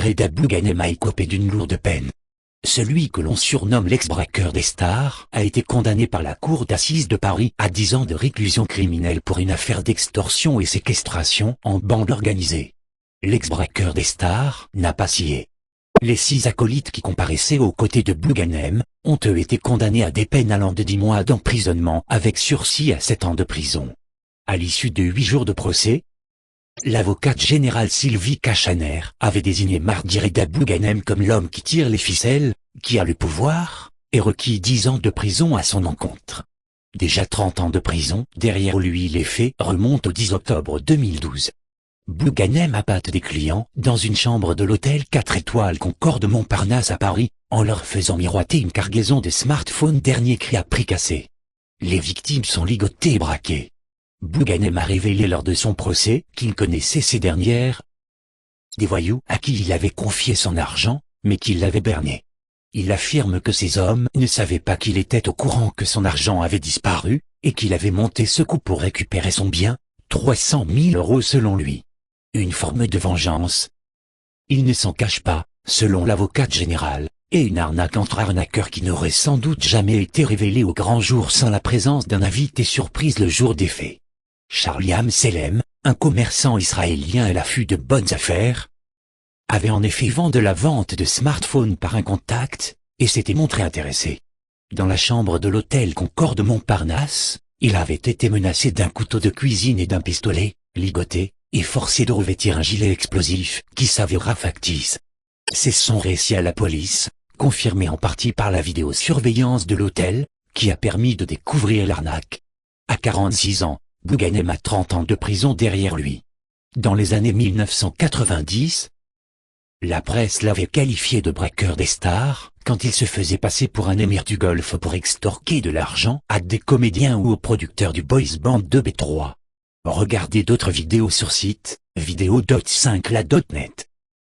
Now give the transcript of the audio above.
Jared Abou Ghanem a écopé d'une lourde peine. Celui que l'on surnomme l'ex-braqueur des stars a été condamné par la cour d'assises de Paris à 10 ans de réclusion criminelle pour une affaire d'extorsion et séquestration en bande organisée. L'ex-braqueur des stars n'a pas scié. Les 6 acolytes qui comparaissaient aux côtés de Abou Ghanem ont eux été condamnés à des peines allant de 10 mois d'emprisonnement avec sursis à 7 ans de prison. À l'issue de 8 jours de procès, l'avocate générale Sylvie Cachaner avait désigné mardi Jared Abou Ghanem comme l'homme qui tire les ficelles, qui a le pouvoir, et requis 10 ans de prison à son encontre. Déjà 30 ans de prison, derrière lui les faits remontent au 10 octobre 2012. Abou Ghanem appâte des clients dans une chambre de l'hôtel 4 étoiles Concorde Montparnasse à Paris, en leur faisant miroiter une cargaison de smartphones dernier cri à prix cassé. Les victimes sont ligotées et braquées. Abou Ghanem a révélé lors de son procès qu'il connaissait ces dernières, des voyous à qui il avait confié son argent, mais qu'il l'avait berné. Il affirme que ces hommes ne savaient pas qu'il était au courant que son argent avait disparu, et qu'il avait monté ce coup pour récupérer son bien, 300 000 € selon lui. Une forme de vengeance. Il ne s'en cache pas, selon l'avocate générale, et une arnaque entre arnaqueurs qui n'aurait sans doute jamais été révélée au grand jour sans la présence d'un invité surprise le jour des faits. Charlie Amselem, un commerçant israélien à l'affût de bonnes affaires, avait en effet vendu la vente de smartphones par un contact, et s'était montré intéressé. Dans la chambre de l'hôtel Concorde Montparnasse, il avait été menacé d'un couteau de cuisine et d'un pistolet, ligoté, et forcé de revêtir un gilet explosif, qui s'avéra factice. C'est son récit à la police, confirmé en partie par la vidéosurveillance de l'hôtel, qui a permis de découvrir l'arnaque. À 46 ans, Abou Ghanem a 30 ans de prison derrière lui. Dans les années 1990, la presse l'avait qualifié de braqueur des stars, quand il se faisait passer pour un émir du Golfe pour extorquer de l'argent à des comédiens ou aux producteurs du boys band de B3. Regardez d'autres vidéos sur site, vidéo.5la.net.